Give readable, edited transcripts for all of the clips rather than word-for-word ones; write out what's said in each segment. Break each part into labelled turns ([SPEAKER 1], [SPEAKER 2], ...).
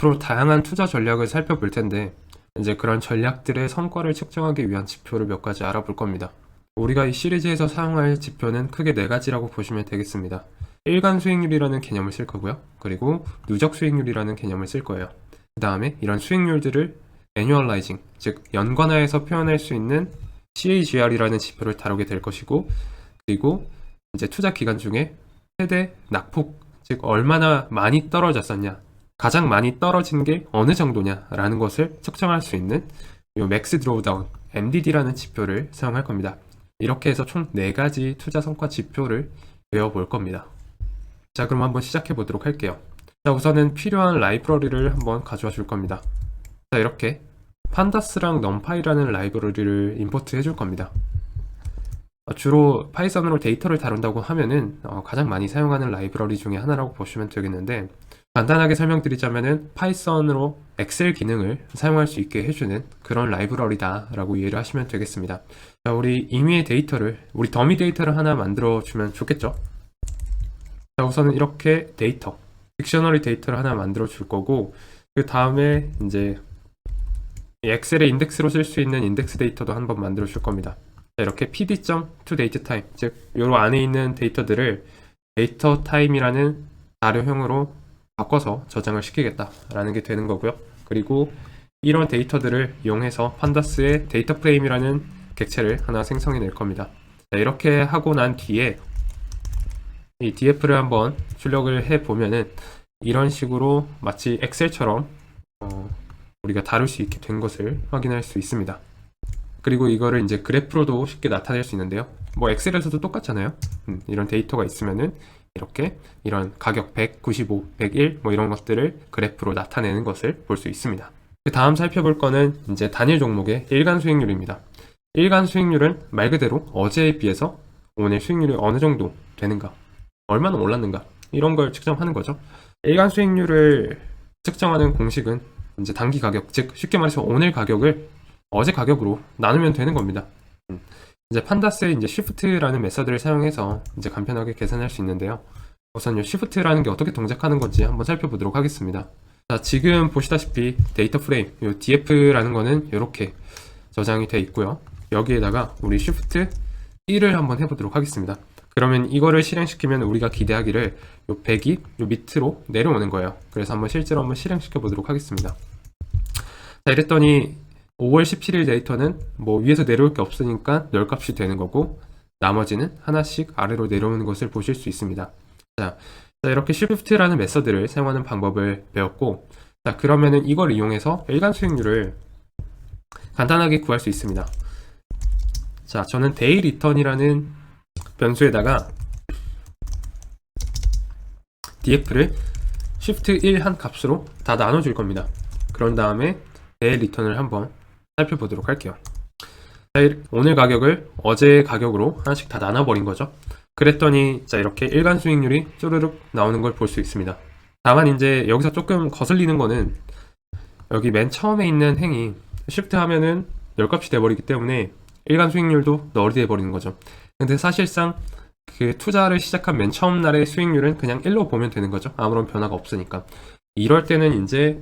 [SPEAKER 1] 앞으로 다양한 투자 전략을 살펴볼 텐데 이제 그런 전략들의 성과를 측정하기 위한 지표를 몇 가지 알아볼 겁니다. 우리가 이 시리즈에서 사용할 지표는 크게 네 가지라고 보시면 되겠습니다. 일간 수익률이라는 개념을 쓸 거고요. 그리고 누적 수익률이라는 개념을 쓸 거예요. 그 다음에 이런 수익률들을 annualizing, 즉 연관화해서 표현할 수 있는 CAGR이라는 지표를 다루게 될 것이고, 그리고 이제 투자 기간 중에 최대 낙폭, 즉 얼마나 많이 떨어졌었냐, 가장 많이 떨어진 게 어느 정도냐라는 것을 측정할 수 있는 이 맥스 드로우다운 MDD라는 지표를 사용할 겁니다. 이렇게 해서 총 4가지 투자 성과 지표를 외워볼 겁니다. 자, 그럼 한번 시작해 보도록 할게요. 자, 우선은 필요한 라이브러리를 한번 가져와 줄 겁니다. 자, 이렇게 판다스랑 넘파이라는 라이브러리를 임포트 해줄 겁니다. 주로 파이썬으로 데이터를 다룬다고 하면은 가장 많이 사용하는 라이브러리 중에 하나라고 보시면 되겠는데, 간단하게 설명드리자면은 파이썬으로 엑셀 기능을 사용할 수 있게 해주는 그런 라이브러리다 라고 이해를 하시면 되겠습니다. 자, 우리 임의의 데이터를, 우리 더미 데이터를 하나 만들어 주면 좋겠죠. 자, 우선은 이렇게 데이터, 딕셔너리 데이터를 하나 만들어 줄 거고, 그 다음에 이제 엑셀의 인덱스로 쓸 수 있는 인덱스 데이터도 한번 만들어 줄 겁니다. 자, 이렇게 pd.toDateTime, 즉 요 안에 있는 데이터들을 데이터타임이라는 자료형으로 바꿔서 저장을 시키겠다라는 게 되는 거고요. 그리고 이런 데이터들을 이용해서 판다스의 데이터 프레임이라는 객체를 하나 생성해 낼 겁니다. 자, 이렇게 하고 난 뒤에 이 df를 한번 출력을 해 보면은 이런 식으로 마치 엑셀처럼 우리가 다룰 수 있게 된 것을 확인할 수 있습니다. 그리고 이거를 이제 그래프로도 쉽게 나타낼 수 있는데요. 뭐 엑셀에서도 똑같잖아요. 이런 데이터가 있으면은 이렇게 이런 가격 100, 95, 101 뭐 이런 것들을 그래프로 나타내는 것을 볼 수 있습니다. 그 다음 살펴볼 거는 이제 단일 종목의 일간 수익률입니다. 일간 수익률은 말 그대로 어제에 비해서 오늘 수익률이 어느 정도 되는가, 얼마나 올랐는가, 이런 걸 측정하는 거죠. 일간 수익률을 측정하는 공식은 이제 단기 가격, 즉 쉽게 말해서 오늘 가격을 어제 가격으로 나누면 되는 겁니다. 이제 판다스의 이제 shift라는 메서드를 사용해서 이제 간편하게 계산할 수 있는데요. 우선 이 shift라는 게 어떻게 동작하는 건지 한번 살펴보도록 하겠습니다. 자, 지금 보시다시피 데이터 프레임, 이 df라는 거는 이렇게 저장이 되어 있고요. 여기에다가 우리 shift 1을 한번 해보도록 하겠습니다. 그러면 이거를 실행시키면 우리가 기대하기를 요 100이 요 밑으로 내려오는 거예요. 그래서 실제로 한번 실행시켜 보도록 하겠습니다. 자, 이랬더니 5월 17일 데이터는 뭐 위에서 내려올 게 없으니까 열 값이 되는 거고, 나머지는 하나씩 아래로 내려오는 것을 보실 수 있습니다. 자, 이렇게 shift라는 메서드를 사용하는 방법을 배웠고, 자, 그러면은 이걸 이용해서 일간 수익률을 간단하게 구할 수 있습니다. 자, 저는 day return이라는 변수에다가 df를 shift 1 한 값으로 다 나눠줄 겁니다. 그런 다음에 day return을 한번 살펴보도록 할게요. 자, 오늘 가격을 어제의 가격으로 하나씩 다 나눠버린 거죠. 그랬더니 자, 이렇게 일간 수익률이 쪼르륵 나오는 걸 볼 수 있습니다. 다만 이제 여기서 조금 거슬리는 거는 여기 맨 처음에 있는 행이 shift 하면은 열값이 돼버리기 때문에 일간 수익률도 널이 돼버리는 거죠. 근데 사실상 그 투자를 시작한 맨 처음 날의 수익률은 그냥 1로 보면 되는 거죠. 아무런 변화가 없으니까. 이럴 때는 이제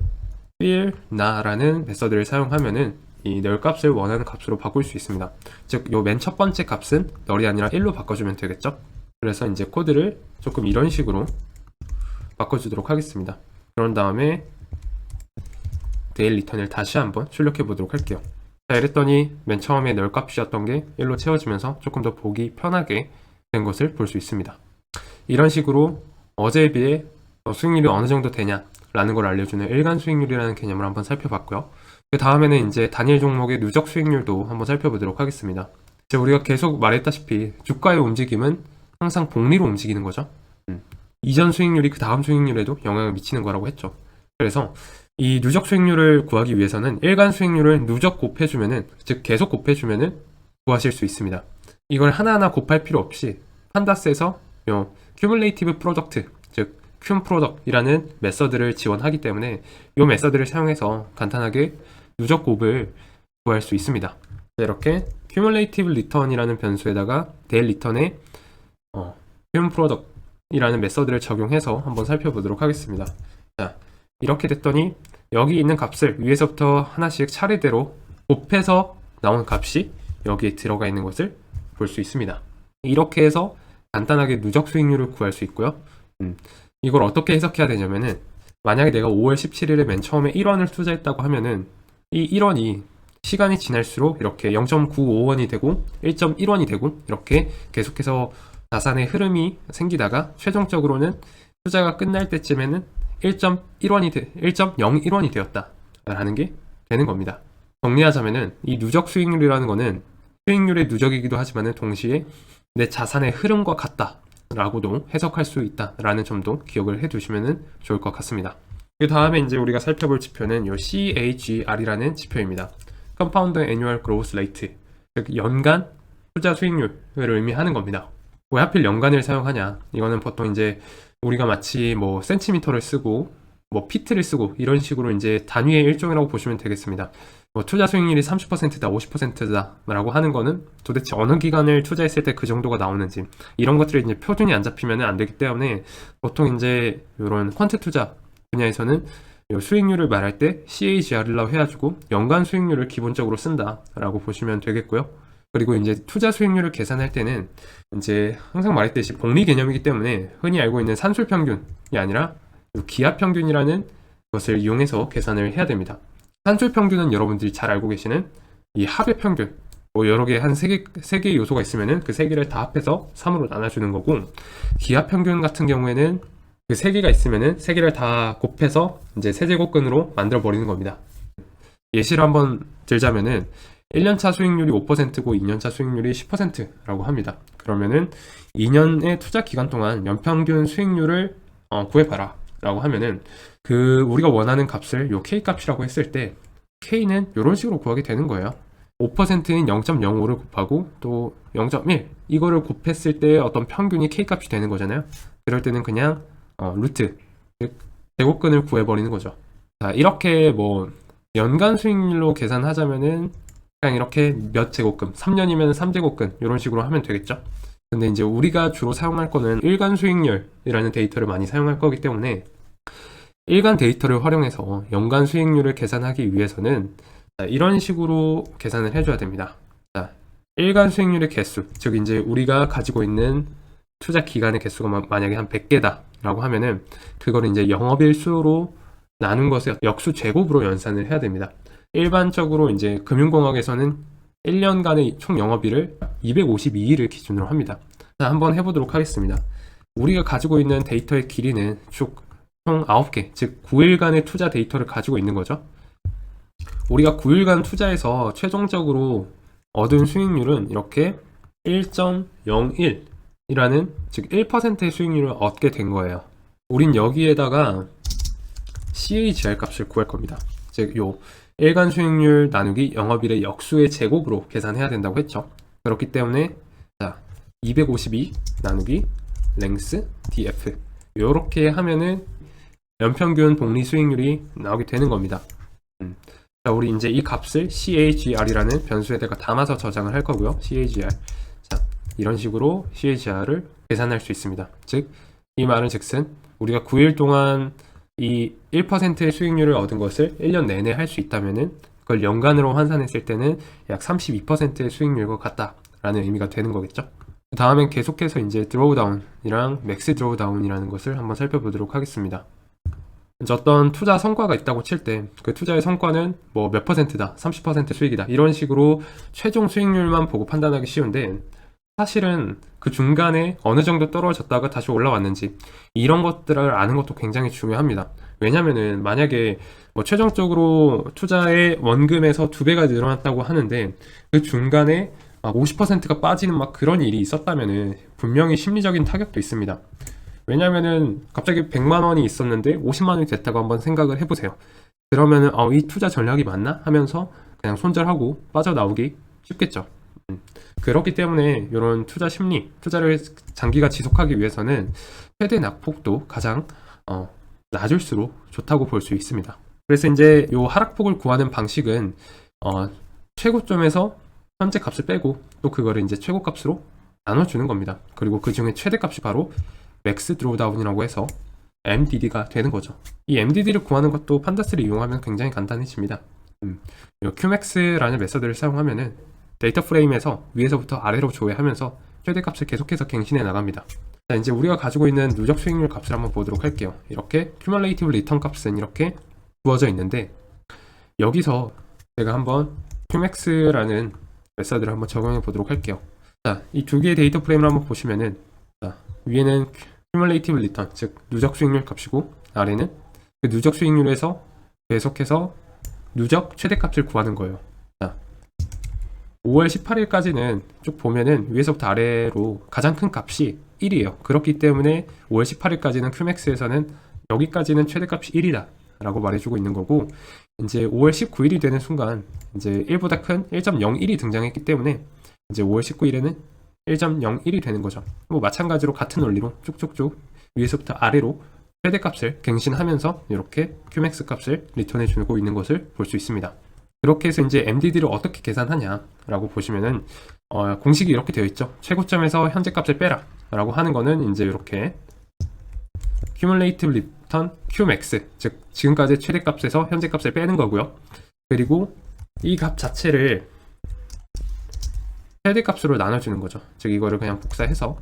[SPEAKER 1] fill na라는 메서드를 사용하면은 이 널 값을 원하는 값으로 바꿀 수 있습니다. 즉, 요 맨 첫 번째 값은 널이 아니라 1로 바꿔주면 되겠죠. 그래서 이제 코드를 조금 이런 식으로 바꿔주도록 하겠습니다. 그런 다음에 데일 리턴을 다시 한번 출력해 보도록 할게요. 자, 이랬더니 맨 처음에 널 값이었던 게 1로 채워지면서 조금 더 보기 편하게 된 것을 볼 수 있습니다. 이런 식으로 어제에 비해 수익률이 어느 정도 되냐 라는 걸 알려주는 일간 수익률이라는 개념을 한번 살펴봤고요. 그 다음에는 이제 단일 종목의 누적 수익률도 한번 살펴보도록 하겠습니다. 이제 우리가 계속 말했다시피 주가의 움직임은 항상 복리로 움직이는 거죠. 이전 수익률이 그 다음 수익률에도 영향을 미치는 거라고 했죠. 그래서 이 누적 수익률을 구하기 위해서는 일간 수익률을 누적 곱해주면은, 즉 계속 곱해주면은 구하실 수 있습니다. 이걸 하나하나 곱할 필요 없이 판다스에서 요 cumulative product, 즉 cum product이라는 메서드를 지원하기 때문에 이 메서드를 사용해서 간단하게 누적 곱을 구할 수 있습니다. 이렇게 cumulative return이라는 변수에다가 del return에 cum product이라는 메서드를 적용해서 한번 살펴보도록 하겠습니다. 자, 이렇게 됐더니 여기 있는 값을 위에서부터 하나씩 차례대로 곱해서 나온 값이 여기에 들어가 있는 것을 볼 수 있습니다. 이렇게 해서 간단하게 누적 수익률을 구할 수 있고요. 이걸 어떻게 해석해야 되냐면은, 만약에 내가 5월 17일에 맨 처음에 1원을 투자했다고 하면은 이 1원이 시간이 지날수록 이렇게 0.95원이 되고 1.1원이 되고 이렇게 계속해서 자산의 흐름이 생기다가 최종적으로는 투자가 끝날 때쯤에는 1.01원이 되었다라는 게 되는 겁니다. 정리하자면은 이 누적 수익률이라는 거는 수익률의 누적이기도 하지만은 동시에 내 자산의 흐름과 같다라고도 해석할 수 있다라는 점도 기억을 해두시면 좋을 것 같습니다. 그 다음에 이제 우리가 살펴볼 지표는 요 CAGR이라는 지표입니다. Compound Annual Growth Rate, 즉 연간 투자 수익률을 의미하는 겁니다. 왜 하필 연간을 사용하냐? 이거는 보통 이제 우리가 마치 뭐 센티미터를 쓰고 뭐 피트를 쓰고 이런 식으로 이제 단위의 일종이라고 보시면 되겠습니다. 뭐 투자 수익률이 30%다, 50%다 라고 하는 거는 도대체 어느 기간을 투자했을 때 그 정도가 나오는지 이런 것들이 이제 표준이 안 잡히면 안 되기 때문에 보통 이제 이런 퀀트 투자 분야에서는 수익률을 말할 때 CAGR라고 해가지고 연간 수익률을 기본적으로 쓴다라고 보시면 되겠고요. 그리고 이제 투자 수익률을 계산할 때는 이제 항상 말했듯이 복리 개념이기 때문에 흔히 알고 있는 산술 평균이 아니라 기하 평균이라는 것을 이용해서 계산을 해야 됩니다. 산술 평균은 여러분들이 잘 알고 계시는 이 합의 평균, 뭐 여러 개 한 세 개 요소가 있으면은 그 세 개를 다 합해서 3으로 나눠주는 거고, 기하 평균 같은 경우에는 그 세 개가 있으면은 세 개를 다 곱해서 이제 세제곱근으로 만들어 버리는 겁니다. 예시를 한번 들자면은 1년차 수익률이 5%고 2년차 수익률이 10%라고 합니다. 그러면은 2년의 투자 기간 동안 연평균 수익률을 구해봐라 라고 하면은 그 우리가 원하는 값을 요 K 값이라고 했을 때 K는 이런 식으로 구하게 되는 거예요. 5%인 0.05를 곱하고 또 0.1 이거를 곱했을 때 어떤 평균이 K 값이 되는 거잖아요. 그럴 때는 그냥 루트 제곱근을 구해버리는 거죠. 자, 이렇게 뭐 연간 수익률로 계산하자면은 그냥 이렇게 몇 제곱근, 3년이면 3제곱근 이런 식으로 하면 되겠죠. 근데 이제 우리가 주로 사용할 거는 일간 수익률이라는 데이터를 많이 사용할 거기 때문에 일간 데이터를 활용해서 연간 수익률을 계산하기 위해서는 이런 식으로 계산을 해줘야 됩니다. 자, 일간 수익률의 개수, 즉 이제 우리가 가지고 있는 투자 기간의 개수가 만약에 한 100개다 라고 하면은 그걸 이제 영업일 수로 나눈 것을 역수 제곱으로 연산을 해야 됩니다. 일반적으로 이제 금융공학에서는 1년간의 총 영업일을 252일을 기준으로 합니다. 자, 한번 해보도록 하겠습니다. 우리가 가지고 있는 데이터의 길이는 총 9개, 즉 9일간의 투자 데이터를 가지고 있는 거죠. 우리가 9일간 투자해서 최종적으로 얻은 수익률은 이렇게 1.01이라는 즉 1%의 수익률을 얻게 된 거예요. 우린 여기에다가 CAGR 값을 구할 겁니다. 즉 요 일간 수익률 나누기 영업일의 역수의 제곱으로 계산해야 된다고 했죠. 그렇기 때문에 자, 252 나누기 랭스 DF 이렇게 하면은 연평균 복리 수익률이 나오게 되는 겁니다. 자, 우리 이제 이 값을 CAGR이라는 변수에다가 담아서 저장을 할 거고요. CAGR. 자, 이런 식으로 CAGR을 계산할 수 있습니다. 즉, 이 말은 즉슨 우리가 9일 동안 이 1%의 수익률을 얻은 것을 1년 내내 할 수 있다면은 그걸 연간으로 환산했을 때는 약 32%의 수익률과 같다라는 의미가 되는 거겠죠. 그 다음엔 계속해서 이제 드로우다운이랑 맥스 드로우다운이라는 것을 한번 살펴보도록 하겠습니다. 어떤 투자 성과가 있다고 칠 때 그 투자의 성과는 뭐 몇 퍼센트다, 30% 수익이다 이런 식으로 최종 수익률만 보고 판단하기 쉬운데 사실은 그 중간에 어느 정도 떨어졌다가 다시 올라왔는지 이런 것들을 아는 것도 굉장히 중요합니다. 왜냐면은 만약에 뭐 최종적으로 투자의 원금에서 2배가 늘어났다고 하는데 그 중간에 막 50%가 빠지는 막 그런 일이 있었다면은 분명히 심리적인 타격도 있습니다. 왜냐면은 갑자기 100만 원이 있었는데 50만 원이 됐다고 한번 생각을 해보세요. 그러면은 이 투자 전략이 맞나? 하면서 그냥 손절하고 빠져나오기 쉽겠죠. 그렇기 때문에 이런 투자 심리, 투자를 장기가 지속하기 위해서는 최대 낙폭도 가장 낮을수록 좋다고 볼 수 있습니다. 그래서 이제 이 하락폭을 구하는 방식은 최고점에서 현재 값을 빼고 또 그거를 이제 최고값으로 나눠주는 겁니다. 그리고 그 중에 최대값이 바로 맥스 드로우다운이라고 해서 MDD가 되는 거죠. 이 MDD를 구하는 것도 판다스를 이용하면 굉장히 간단해집니다. 이 Qmax라는 메서드를 사용하면은 데이터 프레임에서 위에서부터 아래로 조회하면서 최대값을 계속해서 갱신해 나갑니다. 자, 이제 우리가 가지고 있는 누적 수익률 값을 한번 보도록 할게요. 이렇게 Cumulative Return 값은 이렇게 주어져 있는데, 여기서 제가 한번 Qmax라는 메서드를 한번 적용해 보도록 할게요. 자, 이 두 개의 데이터 프레임을 한번 보시면은, 자, 위에는 Cumulative Return, 즉 누적 수익률 값이고, 아래는 그 누적 수익률에서 계속해서 누적 최대값을 구하는 거예요. 자, 5월 18일까지는 쭉 보면은 위에서부터 아래로 가장 큰 값이 1이에요. 그렇기 때문에 5월 18일까지는 Qmax에서는 여기까지는 최대값이 1이다 라고 말해주고 있는 거고, 이제 5월 19일이 되는 순간 이제 1보다 큰 1.01이 등장했기 때문에 이제 5월 19일에는 1.01이 되는 거죠. 뭐 마찬가지로 같은 원리로 쭉쭉쭉 위에서부터 아래로 최대값을 갱신하면서 이렇게 Qmax 값을 리턴해 주고 있는 것을 볼 수 있습니다. 그렇게 해서 이제 MDD를 어떻게 계산하냐라고 보시면은 공식이 이렇게 되어 있죠. 최고점에서 현재 값을 빼라 라고 하는 거는 이제 이렇게 Cumulative Return Qmax, 즉 지금까지 최대값에서 현재 값을 빼는 거고요. 그리고 이 값 자체를 최대값으로 나눠주는 거죠. 즉 이거를 그냥 복사해서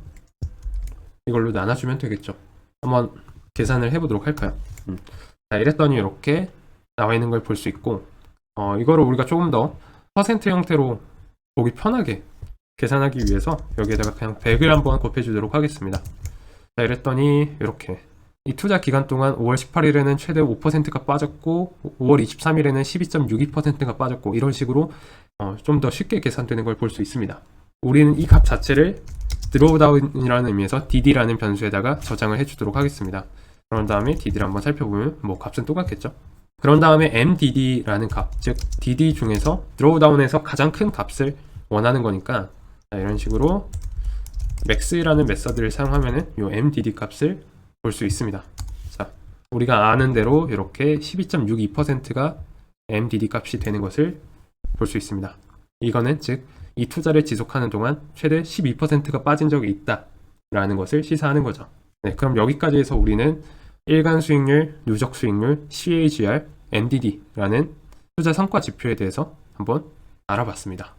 [SPEAKER 1] 이걸로 나눠주면 되겠죠. 한번 계산을 해보도록 할까요? 자, 이랬더니 이렇게 나와 있는 걸 볼 수 있고, 이거를 우리가 조금 더 퍼센트 형태로 보기 편하게 계산하기 위해서 여기에다가 그냥 100을 한번 곱해주도록 하겠습니다. 자, 이랬더니 이렇게 이 투자 기간 동안 5월 18일에는 최대 5%가 빠졌고 5월 23일에는 12.62%가 빠졌고, 이런 식으로 좀 더 쉽게 계산되는 걸 볼 수 있습니다. 우리는 이 값 자체를 드로우다운이라는 의미에서 dd라는 변수에다가 저장을 해주도록 하겠습니다. 그런 다음에 dd를 한번 살펴보면 뭐 값은 똑같겠죠. 그런 다음에 mdd라는 값, 즉 dd 중에서 드로우다운에서 가장 큰 값을 원하는 거니까, 자, 이런 식으로 max라는 메서드를 사용하면은 이 mdd 값을 볼 수 있습니다. 자, 우리가 아는 대로 이렇게 12.62%가 mdd 값이 되는 것을 볼 수 있습니다. 이거는 즉 이 투자를 지속하는 동안 최대 12%가 빠진 적이 있다 라는 것을 시사하는 거죠. 네, 그럼 여기까지 해서 우리는 일간 수익률, 누적 수익률, CAGR, MDD라는 투자 성과 지표에 대해서 한번 알아봤습니다.